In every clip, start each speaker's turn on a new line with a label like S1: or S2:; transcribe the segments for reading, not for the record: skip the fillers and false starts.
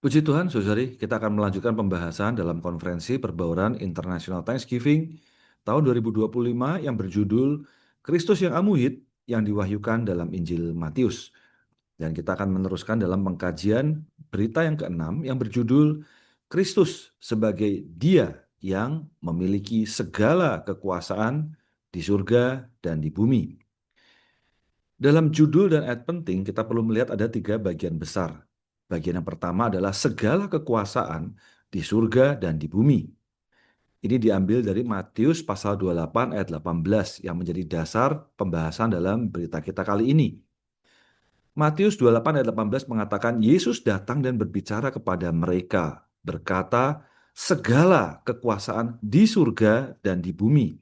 S1: Puji Tuhan, saudari, kita akan melanjutkan pembahasan dalam konferensi Perbauran International Thanksgiving tahun 2025 yang berjudul Kristus yang Amuhid yang diwahyukan dalam Injil Matius. Dan kita akan meneruskan dalam pengkajian berita yang keenam yang berjudul Kristus sebagai Dia yang memiliki segala kekuasaan di surga dan di bumi. Dalam judul dan ayat penting, kita perlu melihat ada 3 bagian besar. Bagian yang pertama adalah segala kekuasaan di surga dan di bumi. Ini diambil dari Matius pasal 28 ayat 18 yang menjadi dasar pembahasan dalam berita kita kali ini. Matius 28 ayat 18 mengatakan Yesus datang dan berbicara kepada mereka, berkata, segala kekuasaan di surga dan di bumi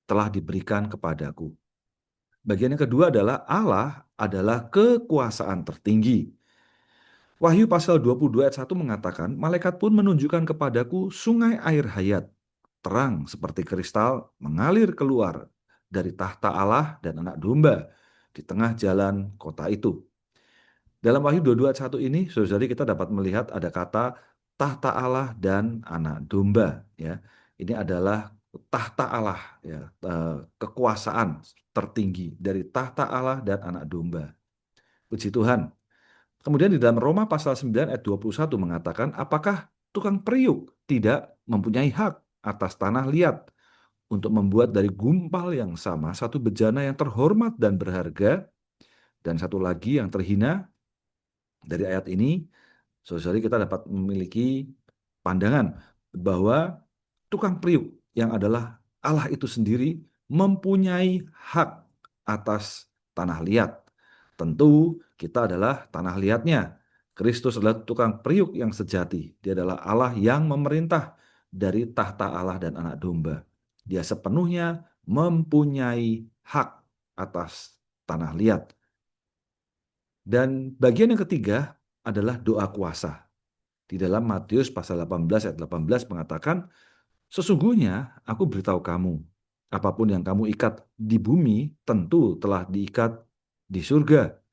S1: telah diberikan kepadaku. Bagian yang kedua adalah Allah adalah kekuasaan tertinggi. Wahyu pasal 22 ayat 1 mengatakan, malaikat pun menunjukkan kepadaku sungai air hayat, terang seperti kristal mengalir keluar dari tahta Allah dan anak domba di tengah jalan kota itu. Dalam Wahyu 22 ayat 1 ini, saudari, kita dapat melihat ada kata tahta Allah dan anak domba. Ya, ini adalah tahta Allah, ya, kekuasaan tertinggi dari tahta Allah dan anak domba. Puji Tuhan. Kemudian di dalam Roma pasal 9 ayat 21 mengatakan, apakah tukang periuk tidak mempunyai hak atas tanah liat untuk membuat dari gumpal yang sama satu bejana yang terhormat dan berharga, dan satu lagi yang terhina? Dari ayat ini, saudari, kita dapat memiliki pandangan bahwa tukang periuk yang adalah Allah itu sendiri mempunyai hak atas tanah liat. Tentu kita adalah tanah liatnya. Kristus adalah tukang periuk yang sejati. Dia adalah Allah yang memerintah dari tahta Allah dan anak domba. Dia sepenuhnya mempunyai hak atas tanah liat. Dan bagian yang ketiga adalah doa kuasa. Di dalam Matius pasal 18 ayat 18 mengatakan, sesungguhnya aku beritahu kamu, apapun yang kamu ikat di bumi tentu telah diikat di surga.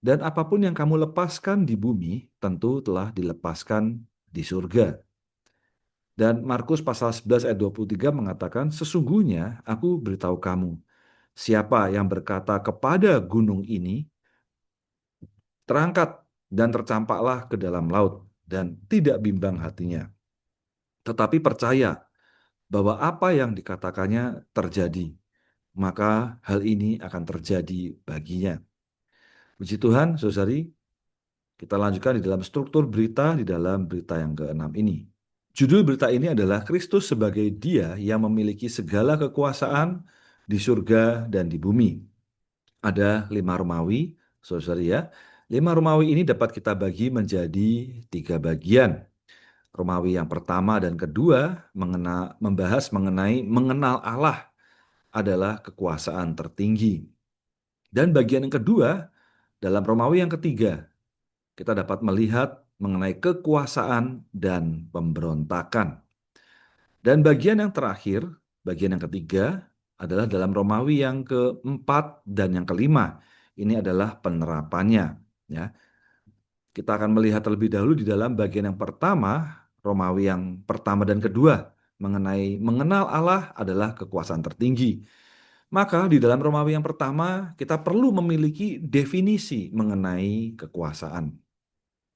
S1: Dan apapun yang kamu lepaskan di bumi tentu telah dilepaskan di surga. Dan Markus pasal 11 ayat 23 mengatakan, sesungguhnya aku beritahu kamu, siapa yang berkata kepada gunung ini, terangkat dan tercampaklah ke dalam laut, dan tidak bimbang hatinya, tetapi percaya bahwa apa yang dikatakannya terjadi, maka hal ini akan terjadi baginya. Puji Tuhan, saudari, kita lanjutkan di dalam struktur berita di dalam berita yang keenam ini. Judul berita ini adalah Kristus sebagai Dia yang memiliki segala kekuasaan di surga dan di bumi. Ada 5 Romawi, saudari ya. 5 Romawi ini dapat kita bagi menjadi 3 bagian. Romawi yang pertama dan kedua membahas mengenai mengenal Allah adalah kekuasaan tertinggi. Dan bagian yang kedua, dalam Romawi yang ketiga, kita dapat melihat mengenai kekuasaan dan pemberontakan. Dan bagian yang terakhir, bagian yang ketiga, adalah dalam Romawi yang keempat dan yang kelima. Ini adalah penerapannya. Ya. Kita akan melihat terlebih dahulu di dalam bagian yang pertama, Romawi yang pertama dan kedua, mengenai mengenal Allah adalah kekuasaan tertinggi. Maka di dalam Romawi yang pertama, kita perlu memiliki definisi mengenai kekuasaan.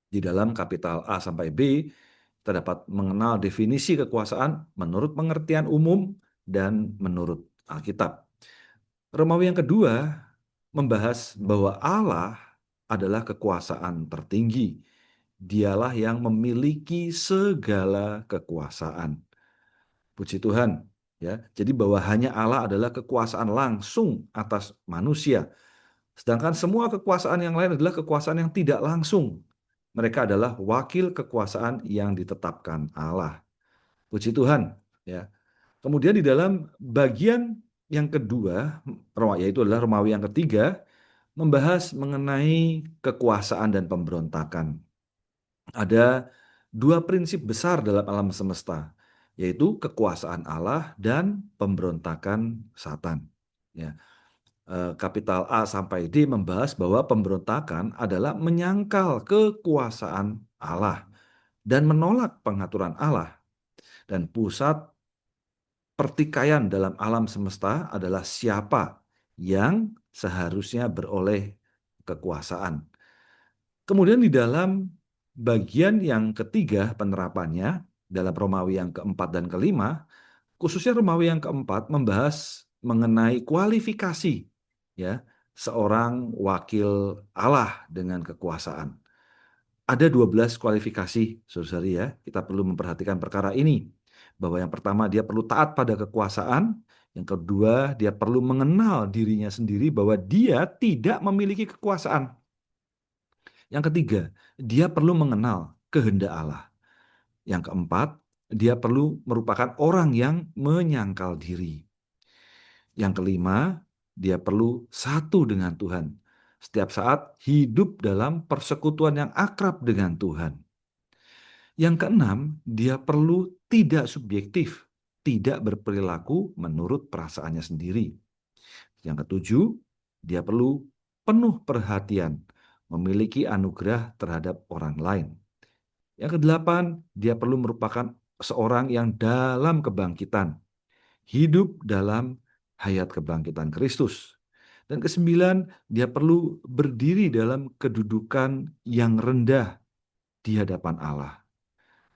S1: Di dalam kapital A sampai B, kita dapat mengenal definisi kekuasaan menurut pengertian umum dan menurut Alkitab. Romawi yang kedua membahas bahwa Allah adalah kekuasaan tertinggi. Dialah yang memiliki segala kekuasaan. Puji Tuhan, ya. Jadi bahwa hanya Allah adalah kekuasaan langsung atas manusia. Sedangkan semua kekuasaan yang lain adalah kekuasaan yang tidak langsung. Mereka adalah wakil kekuasaan yang ditetapkan Allah. Puji Tuhan, ya. Kemudian di dalam bagian yang kedua, yaitu adalah Romawi yang ketiga, membahas mengenai kekuasaan dan pemberontakan. Ada 2 prinsip besar dalam alam semesta, yaitu kekuasaan Allah dan pemberontakan Satan. Ya. Kapital A sampai D membahas bahwa pemberontakan adalah menyangkal kekuasaan Allah. dan menolak pengaturan Allah. Dan pusat pertikaian dalam alam semesta adalah siapa yang seharusnya beroleh kekuasaan. Kemudian di dalam bagian yang ketiga penerapannya, dalam Romawi yang keempat dan kelima, khususnya Romawi yang keempat membahas mengenai kualifikasi ya seorang wakil Allah dengan kekuasaan. Ada 12 kualifikasi, saudari ya. Kita perlu memperhatikan perkara ini. Bahwa yang pertama dia perlu taat pada kekuasaan, yang kedua dia perlu mengenal dirinya sendiri bahwa dia tidak memiliki kekuasaan. Yang ketiga, dia perlu mengenal kehendak Allah. Yang keempat, dia perlu merupakan orang yang menyangkal diri. Yang kelima, dia perlu satu dengan Tuhan. Setiap saat hidup dalam persekutuan yang akrab dengan Tuhan. Yang keenam, dia perlu tidak subjektif, tidak berperilaku menurut perasaannya sendiri. Yang ketujuh, dia perlu penuh perhatian, memiliki anugerah terhadap orang lain. Yang kedelapan, dia perlu merupakan seorang yang dalam kebangkitan, hidup dalam hayat kebangkitan Kristus. Dan kesembilan, dia perlu berdiri dalam kedudukan yang rendah di hadapan Allah.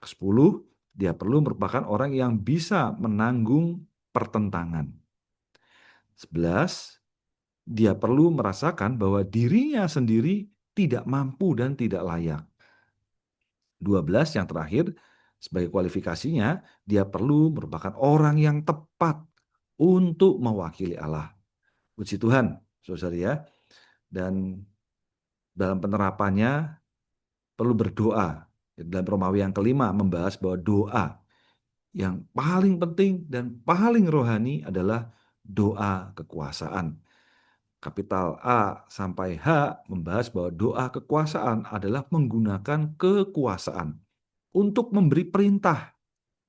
S1: Kesepuluh, dia perlu merupakan orang yang bisa menanggung pertentangan. 11, dia perlu merasakan bahwa dirinya sendiri tidak mampu dan tidak layak. 12 yang terakhir, sebagai kualifikasinya, dia perlu merupakan orang yang tepat untuk mewakili Allah. Puji Tuhan, saudara ya. Dan dalam penerapannya perlu berdoa. Dalam Romawi yang kelima membahas bahwa doa yang paling penting dan paling rohani adalah doa kekuasaan. Kapital A sampai H membahas bahwa doa kekuasaan adalah menggunakan kekuasaan untuk memberi perintah,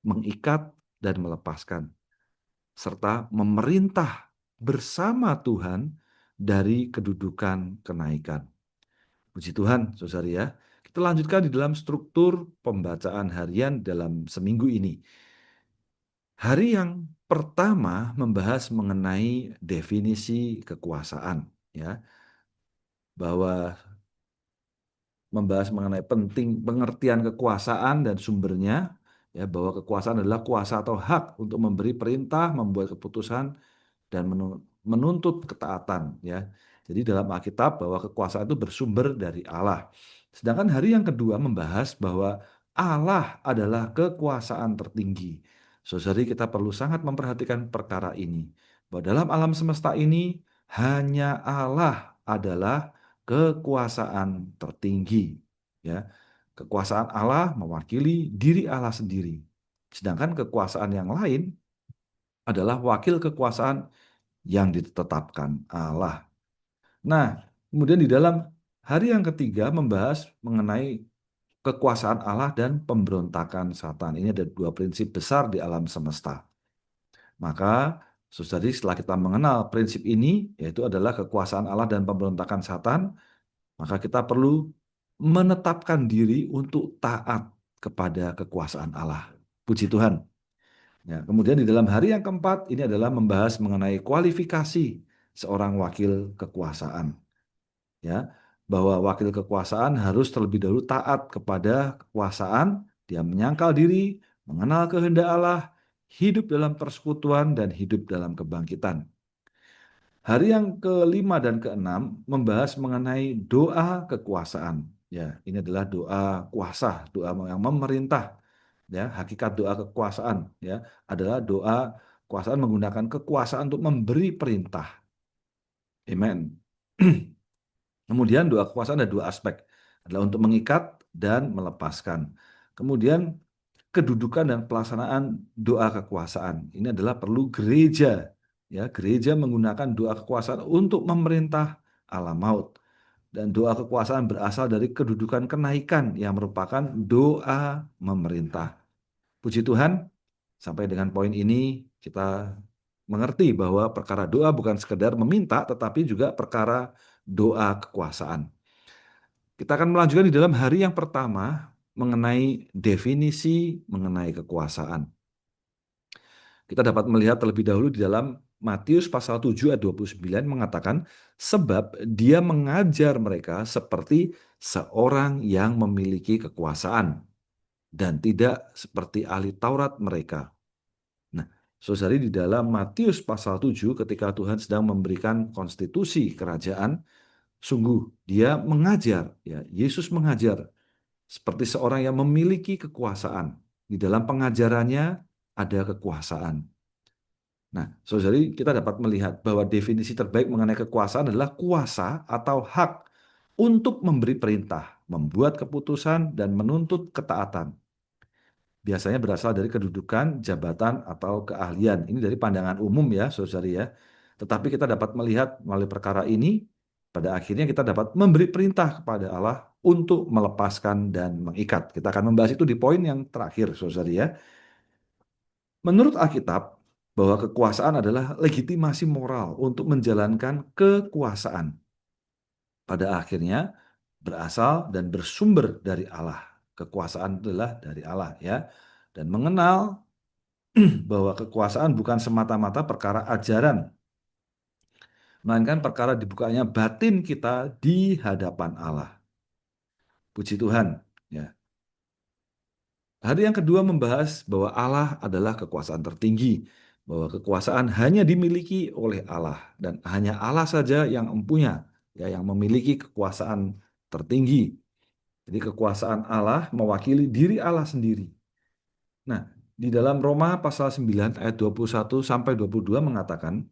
S1: mengikat dan melepaskan, serta memerintah bersama Tuhan dari kedudukan kenaikan. Puji Tuhan, saudari ya. Kita lanjutkan di dalam struktur pembacaan harian dalam seminggu ini. Hari yang pertama membahas mengenai definisi kekuasaan, ya, bahwa membahas mengenai penting pengertian kekuasaan dan sumbernya, ya, bahwa kekuasaan adalah kuasa atau hak untuk memberi perintah, membuat keputusan, dan menuntut ketaatan, ya. Jadi dalam Alkitab bahwa kekuasaan itu bersumber dari Allah. Sedangkan hari yang kedua membahas bahwa Allah adalah kekuasaan tertinggi. Saudari, kita perlu sangat memperhatikan perkara ini. Bahwa dalam alam semesta ini hanya Allah adalah kekuasaan tertinggi, ya. Kekuasaan Allah mewakili diri Allah sendiri. Sedangkan kekuasaan yang lain adalah wakil kekuasaan yang ditetapkan Allah. Nah, kemudian di dalam hari yang ketiga membahas mengenai kekuasaan Allah dan pemberontakan Satan. Ini ada dua prinsip besar di alam semesta. Maka, saudari, setelah kita mengenal prinsip ini, yaitu adalah kekuasaan Allah dan pemberontakan Satan, maka kita perlu menetapkan diri untuk taat kepada kekuasaan Allah. Puji Tuhan. Ya, kemudian di dalam hari yang keempat ini adalah membahas mengenai kualifikasi seorang wakil kekuasaan. Ya, bahwa wakil kekuasaan harus terlebih dahulu taat kepada kekuasaan, dia menyangkal diri, mengenal kehendak Allah, hidup dalam persekutuan dan hidup dalam kebangkitan. Hari yang kelima dan keenam membahas mengenai doa kekuasaan. Ya, ini adalah doa kuasa, doa yang memerintah. Ya, hakikat doa kekuasaan ya adalah doa kekuasaan menggunakan kekuasaan untuk memberi perintah. Amen. Kemudian doa kekuasaan ada dua aspek, adalah untuk mengikat dan melepaskan. Kemudian kedudukan dan pelaksanaan doa kekuasaan. Ini adalah perlu gereja, ya, gereja menggunakan doa kekuasaan untuk memerintah alam maut. Dan doa kekuasaan berasal dari kedudukan kenaikan yang merupakan doa memerintah. Puji Tuhan, sampai dengan poin ini kita mengerti bahwa perkara doa bukan sekedar meminta, tetapi juga perkara doa kekuasaan. Kita akan melanjutkan di dalam hari yang pertama, mengenai definisi mengenai kekuasaan. Kita dapat melihat terlebih dahulu di dalam Matius pasal 7 ayat 29 mengatakan, sebab dia mengajar mereka seperti seorang yang memiliki kekuasaan dan tidak seperti ahli Taurat mereka. Nah, saudari, di dalam Matius pasal 7 ketika Tuhan sedang memberikan konstitusi kerajaan, sungguh dia mengajar, ya, Yesus mengajar seperti seorang yang memiliki kekuasaan. Di dalam pengajarannya ada kekuasaan. Nah, saudari, kita dapat melihat bahwa definisi terbaik mengenai kekuasaan adalah kuasa atau hak untuk memberi perintah, membuat keputusan, dan menuntut ketaatan. Biasanya berasal dari kedudukan, jabatan, atau keahlian. Ini dari pandangan umum ya, saudari ya. Tetapi kita dapat melihat melalui perkara ini, pada akhirnya kita dapat memberi perintah kepada Allah untuk melepaskan dan mengikat. Kita akan membahas itu di poin yang terakhir, saudari ya. Menurut Alkitab, bahwa kekuasaan adalah legitimasi moral untuk menjalankan kekuasaan. Pada akhirnya berasal dan bersumber dari Allah. Kekuasaan adalah dari Allah ya. Dan mengenal bahwa kekuasaan bukan semata-mata perkara ajaran, melainkan perkara dibukanya batin kita di hadapan Allah. Puji Tuhan ya. Hari yang kedua membahas bahwa Allah adalah kekuasaan tertinggi, bahwa kekuasaan hanya dimiliki oleh Allah dan hanya Allah saja yang mempunyai, ya, yang memiliki kekuasaan tertinggi. Jadi kekuasaan Allah mewakili diri Allah sendiri. Nah, di dalam Roma pasal 9 ayat 21 sampai 22 mengatakan,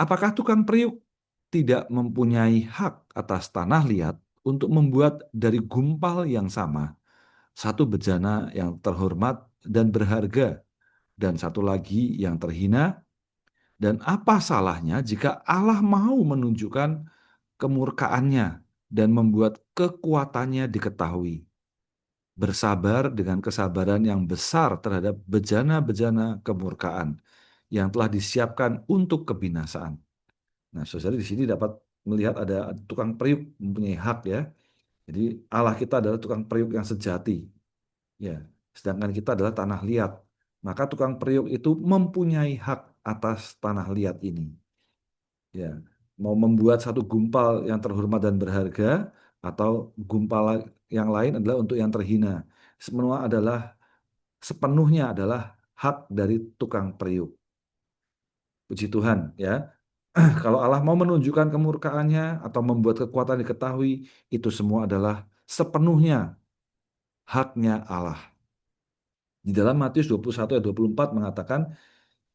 S1: apakah tukang periuk tidak mempunyai hak atas tanah liat untuk membuat dari gumpal yang sama satu bejana yang terhormat dan berharga, dan satu lagi yang terhina? Dan apa salahnya jika Allah mau menunjukkan kemurkaannya dan membuat kekuatannya diketahui? Bersabar dengan kesabaran yang besar terhadap bejana-bejana kemurkaan yang telah disiapkan untuk kebinasaan. Nah, saudara, di sini dapat melihat ada tukang periuk mempunyai hak ya. Jadi Allah kita adalah tukang periuk yang sejati. Ya, sedangkan kita adalah tanah liat. Maka tukang periuk itu mempunyai hak atas tanah liat ini. Ya, mau membuat satu gumpal yang terhormat dan berharga atau gumpal yang lain adalah untuk yang terhina. Semua adalah sepenuhnya adalah hak dari tukang periuk. Puji Tuhan, ya. Kalau Allah mau menunjukkan kemurkaannya atau membuat kekuatan diketahui, itu semua adalah sepenuhnya haknya Allah. Di dalam Matius 21 ayat 24 mengatakan,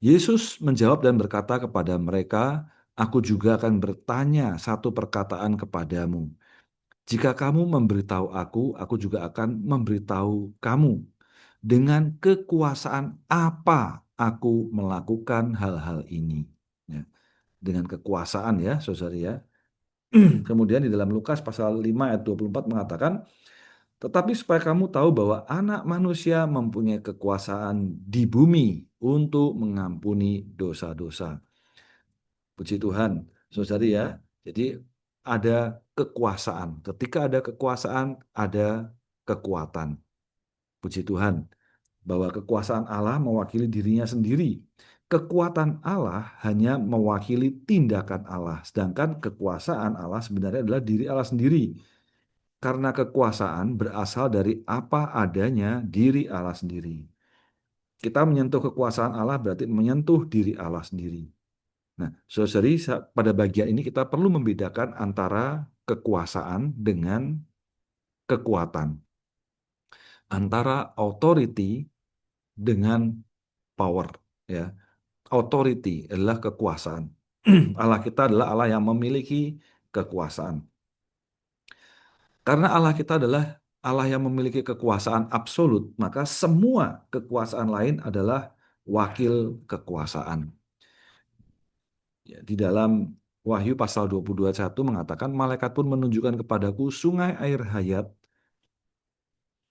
S1: Yesus menjawab dan berkata kepada mereka, aku juga akan bertanya satu perkataan kepadamu. Jika kamu memberitahu aku juga akan memberitahu kamu. Dengan kekuasaan apa aku melakukan hal-hal ini. Ya, dengan kekuasaan ya, saudara ya. Kemudian di dalam Lukas pasal 5 ayat 24 mengatakan, tetapi supaya kamu tahu bahwa anak manusia mempunyai kekuasaan di bumi untuk mengampuni dosa-dosa. Puji Tuhan, saudari ya. Jadi ada kekuasaan. Ketika ada kekuasaan, ada kekuatan. Puji Tuhan, bahwa kekuasaan Allah mewakili dirinya sendiri. Kekuatan Allah hanya mewakili tindakan Allah. Sedangkan kekuasaan Allah sebenarnya adalah diri Allah sendiri. Karena kekuasaan berasal dari apa adanya diri Allah sendiri. Kita menyentuh kekuasaan Allah berarti menyentuh diri Allah sendiri. Nah, saudari, pada bagian ini kita perlu membedakan antara kekuasaan dengan kekuatan. Antara authority dengan power. Ya. Authority adalah kekuasaan. Allah kita adalah Allah yang memiliki kekuasaan. Karena Allah kita adalah Allah yang memiliki kekuasaan absolut, maka semua kekuasaan lain adalah wakil kekuasaan. Ya, di dalam Wahyu pasal 22 ayat 1 mengatakan, malaikat pun menunjukkan kepadaku sungai air hayat,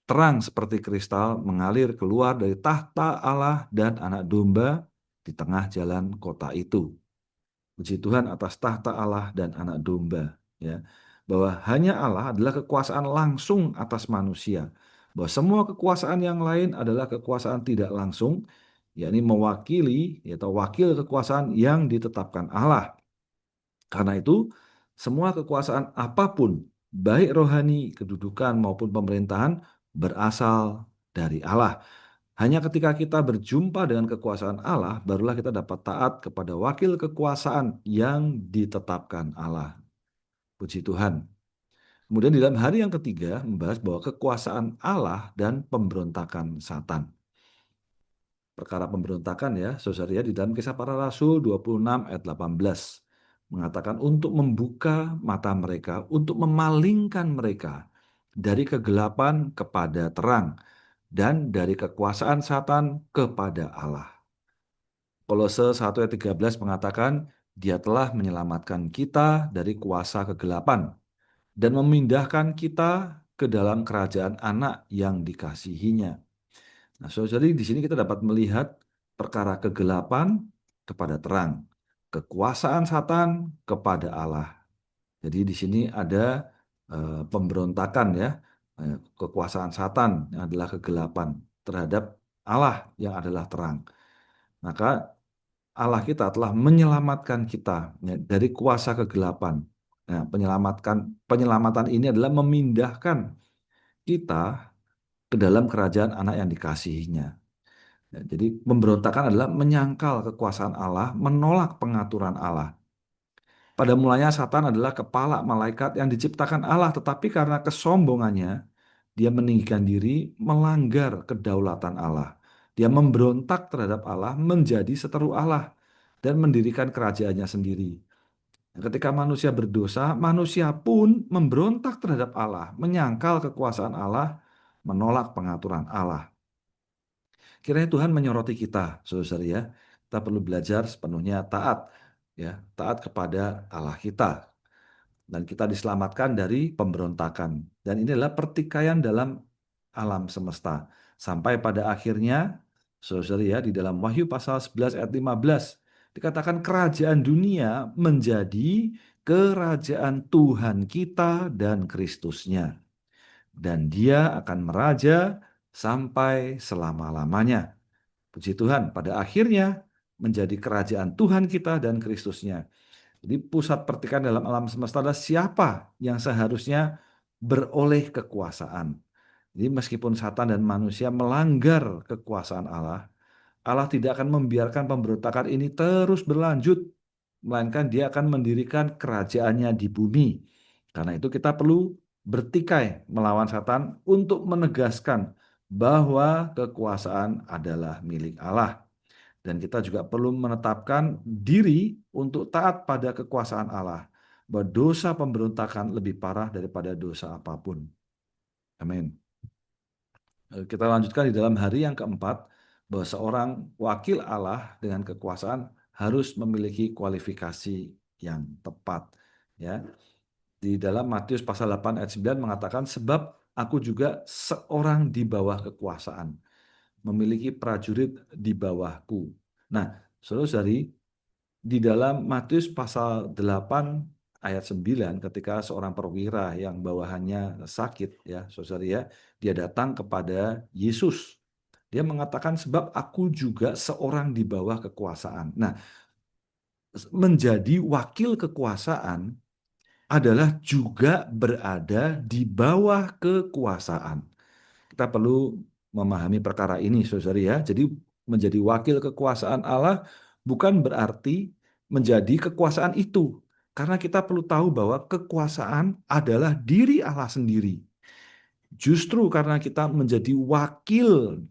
S1: terang seperti kristal, mengalir keluar dari tahta Allah dan anak domba di tengah jalan kota itu. Puji Tuhan atas tahta Allah dan anak domba. Ya, bahwa hanya Allah adalah kekuasaan langsung atas manusia. bahwa semua kekuasaan yang lain adalah kekuasaan tidak langsung, yakni mewakili atau wakil kekuasaan yang ditetapkan Allah. Karena itu, semua kekuasaan apapun, baik rohani, kedudukan maupun pemerintahan, berasal dari Allah. Hanya ketika kita berjumpa dengan kekuasaan Allah, barulah kita dapat taat kepada wakil kekuasaan yang ditetapkan Allah. Puji Tuhan. Kemudian di dalam hari yang ketiga membahas bahwa kekuasaan Allah dan pemberontakan Satan. Perkara pemberontakan ya, saudara ya, di dalam Kisah Para Rasul 26 ayat 18 mengatakan untuk membuka mata mereka, untuk memalingkan mereka dari kegelapan kepada terang dan dari kekuasaan Satan kepada Allah. Kolose 1 ayat 13 mengatakan, Dia telah menyelamatkan kita dari kuasa kegelapan dan memindahkan kita ke dalam kerajaan anak yang dikasihinya. Nah, saudari, di sini kita dapat melihat perkara kegelapan kepada terang, kekuasaan Satan kepada Allah. Jadi di sini ada pemberontakan ya, kekuasaan Satan yang adalah kegelapan terhadap Allah yang adalah terang. Maka Allah kita telah menyelamatkan kita ya, dari kuasa kegelapan. Nah, penyelamatan ini adalah memindahkan kita ke dalam kerajaan anak yang dikasihinya. Ya, jadi pemberontakan adalah menyangkal kekuasaan Allah, menolak pengaturan Allah. Pada mulanya Satan adalah kepala malaikat yang diciptakan Allah, tetapi karena kesombongannya, dia meninggikan diri, melanggar kedaulatan Allah. Dia memberontak terhadap Allah, menjadi seteru Allah, dan mendirikan kerajaannya sendiri. Ketika manusia berdosa, manusia pun memberontak terhadap Allah, menyangkal kekuasaan Allah, menolak pengaturan Allah. Kiranya Tuhan menyoroti kita, saudara ya. Kita perlu belajar sepenuhnya taat, ya, taat kepada Allah kita. Dan kita diselamatkan dari pemberontakan. Dan ini adalah pertikaian dalam alam semesta. Sampai pada akhirnya, saudara ya, di dalam Wahyu pasal 11 ayat 15, dikatakan kerajaan dunia menjadi kerajaan Tuhan kita dan Kristusnya. Dan dia akan meraja sampai selama-lamanya. Puji Tuhan, pada akhirnya menjadi kerajaan Tuhan kita dan Kristusnya. Jadi pusat pertikaian dalam alam semesta adalah siapa yang seharusnya beroleh kekuasaan. Jadi meskipun Satan dan manusia melanggar kekuasaan Allah, Allah tidak akan membiarkan pemberontakan ini terus berlanjut, melainkan Dia akan mendirikan kerajaannya di bumi. Karena itu kita perlu bertikai melawan Satan untuk menegaskan bahwa kekuasaan adalah milik Allah. Dan kita juga perlu menetapkan diri untuk taat pada kekuasaan Allah. Bahwa dosa pemberontakan lebih parah daripada dosa apapun. Amin. Kita lanjutkan di dalam hari yang keempat, bahwa seorang wakil Allah dengan kekuasaan harus memiliki kualifikasi yang tepat. Ya. Di dalam Matius pasal 8 ayat 9 mengatakan, sebab aku juga seorang di bawah kekuasaan, memiliki prajurit di bawahku. Nah, saudara-saudari, di dalam Matius pasal 8 ayat 9 ketika seorang perwira yang bawahannya sakit ya, saudara ya, dia datang kepada Yesus. Dia mengatakan sebab aku juga seorang di bawah kekuasaan. Nah, menjadi wakil kekuasaan adalah juga berada di bawah kekuasaan. Kita perlu memahami perkara ini, saudara ya. Jadi menjadi wakil kekuasaan Allah bukan berarti menjadi kekuasaan itu. Karena kita perlu tahu bahwa kekuasaan adalah diri Allah sendiri. Justru karena kita menjadi wakil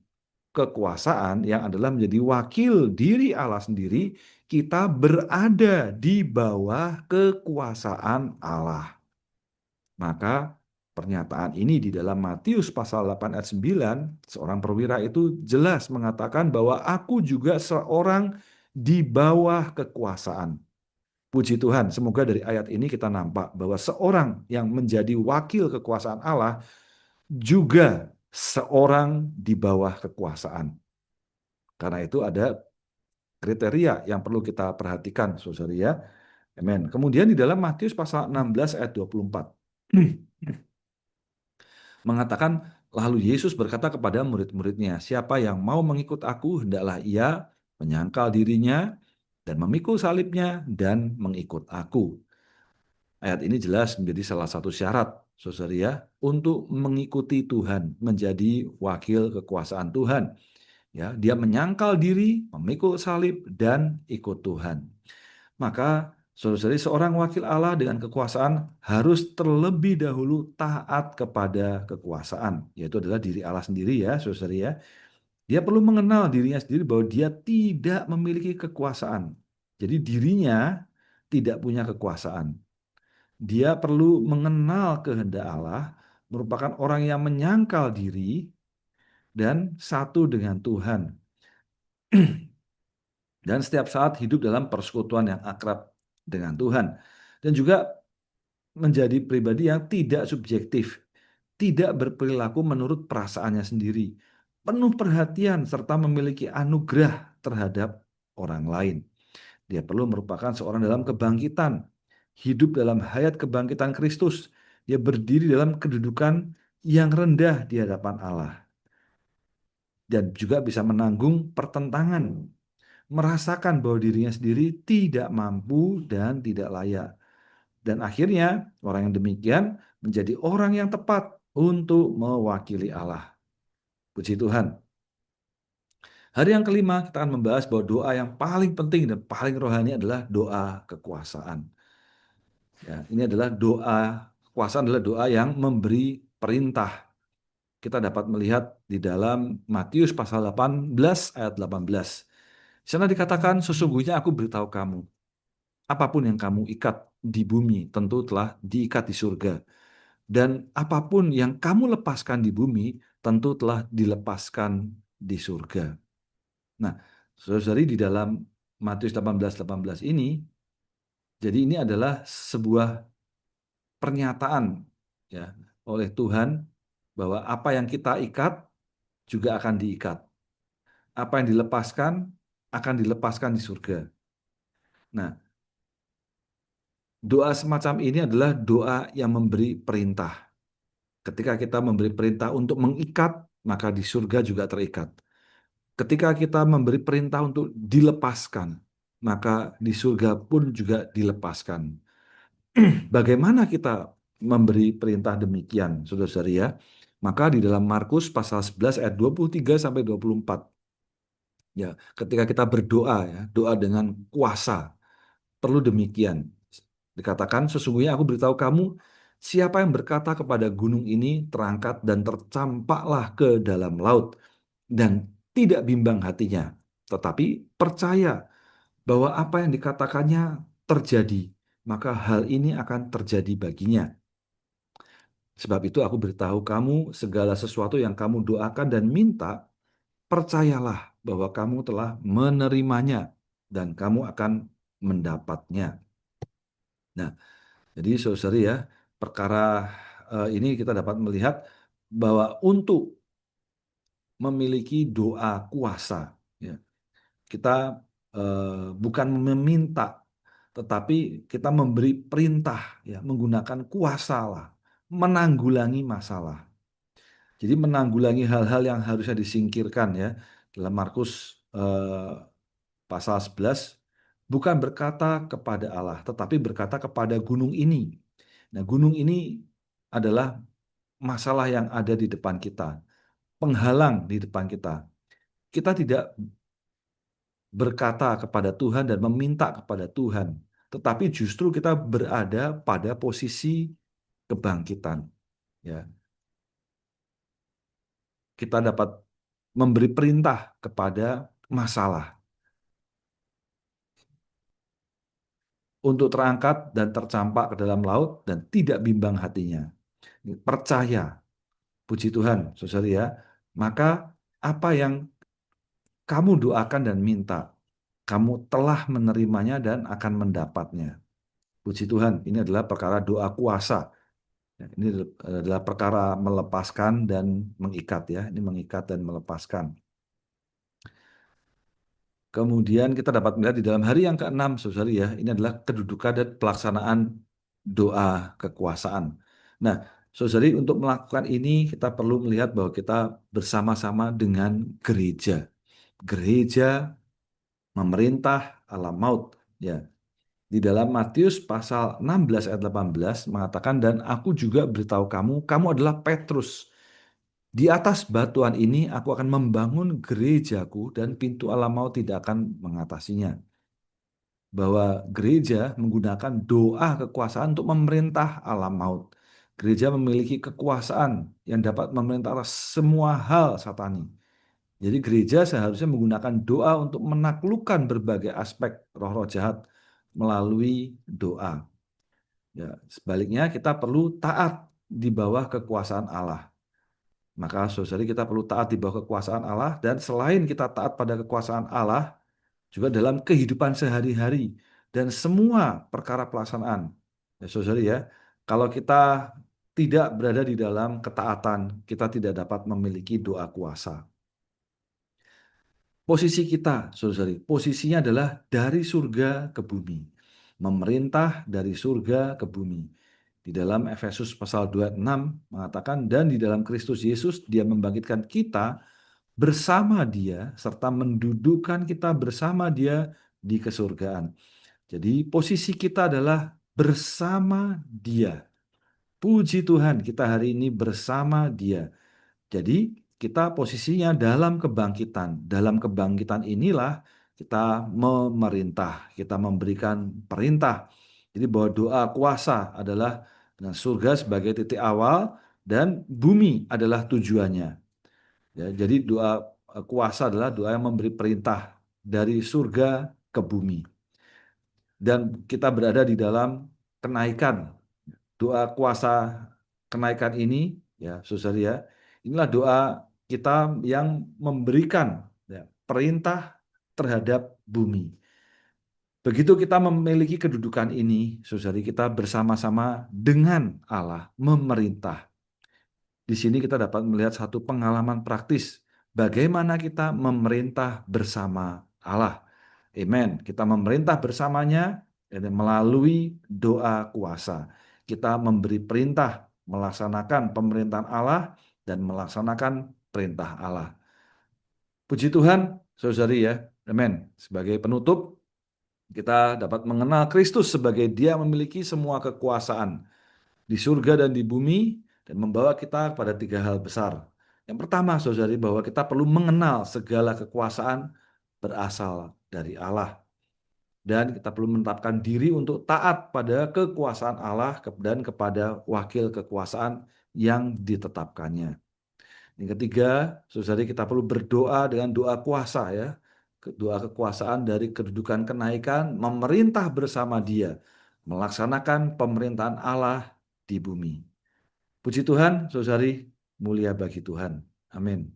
S1: kekuasaan yang adalah menjadi wakil diri Allah sendiri, kita berada di bawah kekuasaan Allah. Maka pernyataan ini di dalam Matius pasal 8 ayat 9, seorang perwira itu jelas mengatakan bahwa aku juga seorang di bawah kekuasaan. Puji Tuhan, semoga dari ayat ini kita nampak bahwa seorang yang menjadi wakil kekuasaan Allah juga seorang di bawah kekuasaan. Karena itu ada kriteria yang perlu kita perhatikan, saudara ya. Amin. Kemudian di dalam Matius pasal 16 ayat 24 mengatakan Lalu Yesus berkata kepada murid-muridnya, "Siapa yang mau mengikut aku, hendaklah ia menyangkal dirinya dan memikul salibnya dan mengikut aku." Ayat ini jelas menjadi salah satu syarat, saudara ya, untuk mengikuti Tuhan, menjadi wakil kekuasaan Tuhan. Ya, dia menyangkal diri, memikul salib, dan ikut Tuhan. Maka, saudara-saudari, seorang wakil Allah dengan kekuasaan harus terlebih dahulu taat kepada kekuasaan, yaitu adalah diri Allah sendiri ya, saudara ya. Dia perlu mengenal dirinya sendiri bahwa dia tidak memiliki kekuasaan. Jadi dirinya tidak punya kekuasaan. Dia perlu mengenal kehendak Allah, merupakan orang yang menyangkal diri dan satu dengan Tuhan. Dan setiap saat hidup dalam persekutuan yang akrab dengan Tuhan. Dan juga menjadi pribadi yang tidak subjektif, tidak berperilaku menurut perasaannya sendiri, penuh perhatian serta memiliki anugerah terhadap orang lain. Dia perlu merupakan seorang dalam kebangkitan, hidup dalam hayat kebangkitan Kristus. Dia berdiri dalam kedudukan yang rendah di hadapan Allah dan juga bisa menanggung pertentangan, merasakan bahwa dirinya sendiri tidak mampu dan tidak layak. Dan akhirnya orang yang demikian menjadi orang yang tepat untuk mewakili Allah. Puji Tuhan. Hari yang kelima kita akan membahas bahwa doa yang paling penting dan paling rohani adalah doa kekuasaan. Ya, ini adalah doa, kekuasaan adalah doa yang memberi perintah. Kita dapat melihat di dalam Matius pasal 18 ayat 18. Di sana dikatakan, "Sesungguhnya aku beritahu kamu, apapun yang kamu ikat di bumi tentu telah diikat di surga. Dan apapun yang kamu lepaskan di bumi tentu telah dilepaskan di surga." Nah, saudari di dalam Matius 18:18 ini, jadi ini adalah sebuah pernyataan ya oleh Tuhan bahwa apa yang kita ikat juga akan diikat. Apa yang dilepaskan akan dilepaskan di surga. Nah, doa semacam ini adalah doa yang memberi perintah. Ketika kita memberi perintah untuk mengikat, maka di surga juga terikat. Ketika kita memberi perintah untuk dilepaskan, maka di surga pun juga dilepaskan. Bagaimana kita memberi perintah demikian, saudara-saudari ya? Maka di dalam Markus pasal 11 ayat 23 sampai 24. Ya, ketika kita berdoa ya, doa dengan kuasa, perlu demikian. Dikatakan, "Sesungguhnya aku beritahu kamu, siapa yang berkata kepada gunung ini terangkat dan tercampaklah ke dalam laut, dan tidak bimbang hatinya, tetapi percaya bahwa apa yang dikatakannya terjadi, maka hal ini akan terjadi baginya. Sebab itu aku beritahu kamu, segala sesuatu yang kamu doakan dan minta, percayalah bahwa kamu telah menerimanya dan kamu akan mendapatnya." Nah, jadi saudari ya, perkara ini kita dapat melihat bahwa untuk memiliki doa kuasa, ya, kita bukan meminta, tetapi kita memberi perintah, ya, menggunakan kuasa lah, menanggulangi masalah. Jadi menanggulangi hal-hal yang harusnya disingkirkan ya. Dalam Markus pasal 11, bukan berkata kepada Allah, tetapi berkata kepada gunung ini. Nah, gunung ini adalah masalah yang ada di depan kita, penghalang di depan kita. Kita tidak berkata kepada Tuhan dan meminta kepada Tuhan, tetapi justru kita berada pada posisi kebangkitan. Ya, kita dapat memberi perintah kepada masalah untuk terangkat dan tercampak ke dalam laut dan tidak bimbang hatinya. Percaya, puji Tuhan, saudari ya. Maka apa yang kamu doakan dan minta, kamu telah menerimanya dan akan mendapatnya. Puji Tuhan, ini adalah perkara doa kuasa. Ya, ini adalah perkara melepaskan dan mengikat ya. Ini mengikat dan melepaskan. Kemudian kita dapat melihat di dalam hari yang ke-6, saudari ya, ini adalah kedudukan dan pelaksanaan doa kekuasaan. Nah, Saudari, untuk melakukan ini kita perlu melihat bahwa kita bersama-sama dengan gereja. Gereja memerintah alam maut. Ya, di dalam Matius pasal 16 ayat 18 mengatakan, dan aku juga beritahu kamu, kamu adalah Petrus. Di atas batuan ini aku akan membangun gerejaku dan pintu alam maut tidak akan mengatasinya. Bahwa gereja menggunakan doa kekuasaan untuk memerintah alam maut. Gereja memiliki kekuasaan yang dapat memerintah atas semua hal satani. Jadi gereja seharusnya menggunakan doa untuk menaklukkan berbagai aspek roh-roh jahat melalui doa. Ya, sebaliknya kita perlu taat di bawah kekuasaan Allah. Maka saudari, kita perlu taat di bawah kekuasaan Allah, dan selain kita taat pada kekuasaan Allah, juga dalam kehidupan sehari-hari dan semua perkara pelaksanaan. Ya saudari ya, kalau kita tidak berada di dalam ketaatan, kita tidak dapat memiliki doa kuasa. Posisi kita, saudari, posisinya adalah dari surga ke bumi. Memerintah dari surga ke bumi. Di dalam Efesus pasal 2 ayat 6 mengatakan, dan di dalam Kristus Yesus dia membangkitkan kita bersama dia serta mendudukkan kita bersama dia di kesurgaan. Jadi posisi kita adalah bersama dia. Puji Tuhan, kita hari ini bersama dia. Jadi kita posisinya dalam kebangkitan. Dalam kebangkitan inilah kita memerintah, kita memberikan perintah. Jadi bahwa doa kuasa adalah dengan surga sebagai titik awal dan bumi adalah tujuannya. Ya, jadi doa kuasa adalah doa yang memberi perintah dari surga ke bumi. Dan kita berada di dalam kenaikan. Doa kuasa kenaikan ini, ya saudara ya, inilah doa kita yang memberikan ya, perintah terhadap bumi. Begitu kita memiliki kedudukan ini, saudari, kita bersama-sama dengan Allah memerintah. Di sini kita dapat melihat satu pengalaman praktis bagaimana kita memerintah bersama Allah. Amen. Kita memerintah bersamanya melalui doa kuasa. Kita memberi perintah, melaksanakan pemerintahan Allah dan melaksanakan perintah Allah. Puji Tuhan, saudari ya. Amen. Sebagai penutup, kita dapat mengenal Kristus sebagai Dia memiliki semua kekuasaan di surga dan di bumi, dan membawa kita pada tiga hal besar. Yang pertama, saudari, bahwa kita perlu mengenal segala kekuasaan berasal dari Allah. Dan kita perlu menetapkan diri untuk taat pada kekuasaan Allah dan kepada wakil kekuasaan yang ditetapkannya. Yang ketiga, saudari, kita perlu berdoa dengan doa kuasa ya. Doa kekuasaan dari kedudukan kenaikan, memerintah bersama Dia, melaksanakan pemerintahan Allah di bumi. Puji Tuhan, saudari, mulia bagi Tuhan. Amin.